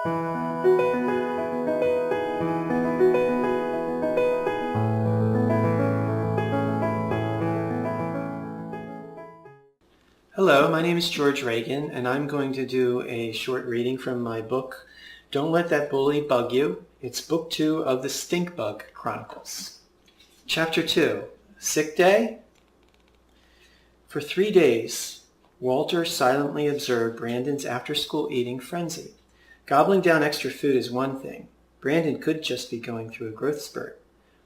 Hello, my name is George Reagan, and I'm going to do a short reading from my book, Don't Let That Bully Bug You. It's Book 2 of the Stinkbug Chronicles. Chapter 2, Sick Day? For 3 days, Walter silently observed Brandon's after-school eating frenzy. Gobbling down extra food is one thing. Brandon could just be going through a growth spurt.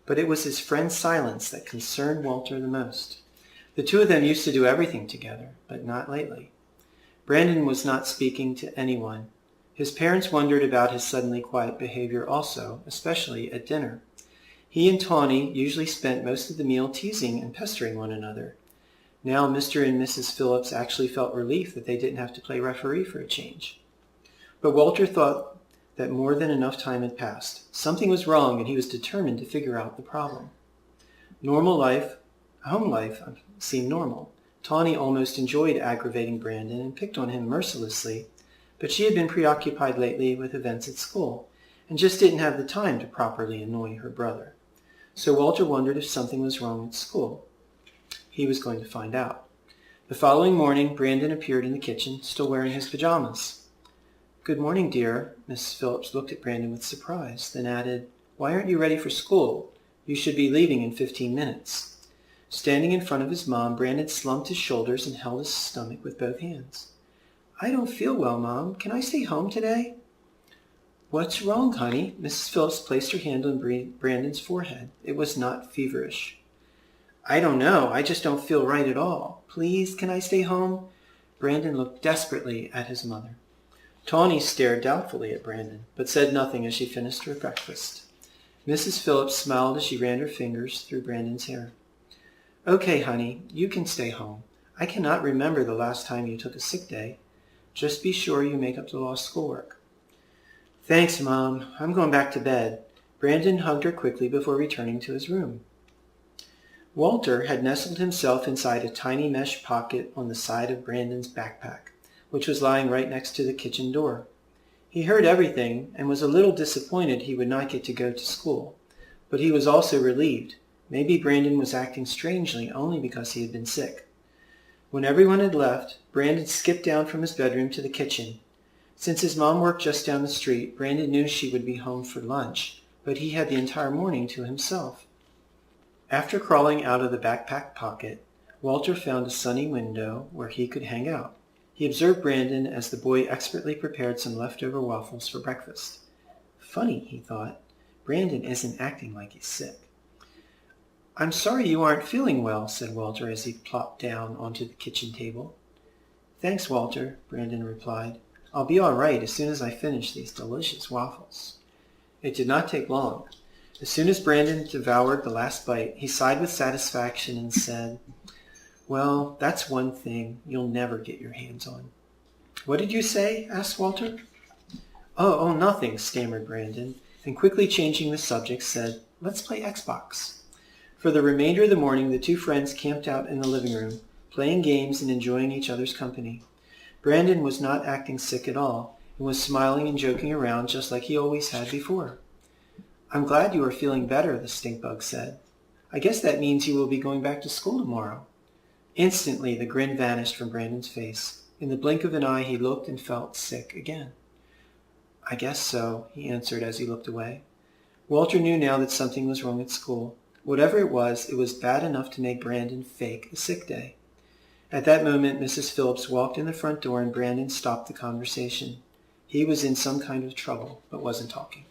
But it was his friend's silence that concerned Walter the most. The two of them used to do everything together, but not lately. Brandon was not speaking to anyone. His parents wondered about his suddenly quiet behavior also, especially at dinner. He and Tawny usually spent most of the meal teasing and pestering one another. Now Mr. and Mrs. Phillips actually felt relief that they didn't have to play referee for a change. But Walter thought that more than enough time had passed. Something was wrong, and he was determined to figure out the problem. Home life seemed normal. Tawny almost enjoyed aggravating Brandon and picked on him mercilessly, but she had been preoccupied lately with events at school and just didn't have the time to properly annoy her brother. So Walter wondered if something was wrong at school. He was going to find out. The following morning, Brandon appeared in the kitchen, still wearing his pajamas. "Good morning, dear." Mrs. Phillips looked at Brandon with surprise, then added, "Why aren't you ready for school? You should be leaving in 15 minutes. Standing in front of his mom, Brandon slumped his shoulders and held his stomach with both hands. "I don't feel well, Mom. Can I stay home today?" "What's wrong, honey?" Mrs. Phillips placed her hand on Brandon's forehead. It was not feverish. "I don't know. I just don't feel right at all. Please, can I stay home?" Brandon looked desperately at his mother. Tawny stared doubtfully at Brandon, but said nothing as she finished her breakfast. Mrs. Phillips smiled as she ran her fingers through Brandon's hair. "Okay, honey, you can stay home. I cannot remember the last time you took a sick day. Just be sure you make up the lost schoolwork." "Thanks, Mom. I'm going back to bed." Brandon hugged her quickly before returning to his room. Walter had nestled himself inside a tiny mesh pocket on the side of Brandon's backpack, which was lying right next to the kitchen door. He heard everything and was a little disappointed he would not get to go to school, but he was also relieved. Maybe Brandon was acting strangely only because he had been sick. When everyone had left, Brandon skipped down from his bedroom to the kitchen. Since his mom worked just down the street, Brandon knew she would be home for lunch, but he had the entire morning to himself. After crawling out of the backpack pocket, Walter found a sunny window where he could hang out. He observed Brandon as the boy expertly prepared some leftover waffles for breakfast. Funny, he thought. Brandon isn't acting like he's sick. "I'm sorry you aren't feeling well," said Walter as he plopped down onto the kitchen table. "Thanks, Walter," Brandon replied. "I'll be all right as soon as I finish these delicious waffles." It did not take long. As soon as Brandon devoured the last bite, he sighed with satisfaction and said, "Well, that's one thing you'll never get your hands on." "What did you say?" asked Walter. Oh, nothing," stammered Brandon, and quickly changing the subject said, "Let's play Xbox." For the remainder of the morning, the two friends camped out in the living room, playing games and enjoying each other's company. Brandon was not acting sick at all, and was smiling and joking around just like he always had before. "I'm glad you are feeling better," the Stinkbug said. "I guess that means you will be going back to school tomorrow." Instantly, the grin vanished from Brandon's face. In the blink of an eye, he looked and felt sick again. "I guess so," he answered as he looked away. Walter knew now that something was wrong at school. Whatever it was bad enough to make Brandon fake a sick day. At that moment, Mrs. Phillips walked in the front door and Brandon stopped the conversation. He was in some kind of trouble, but wasn't talking.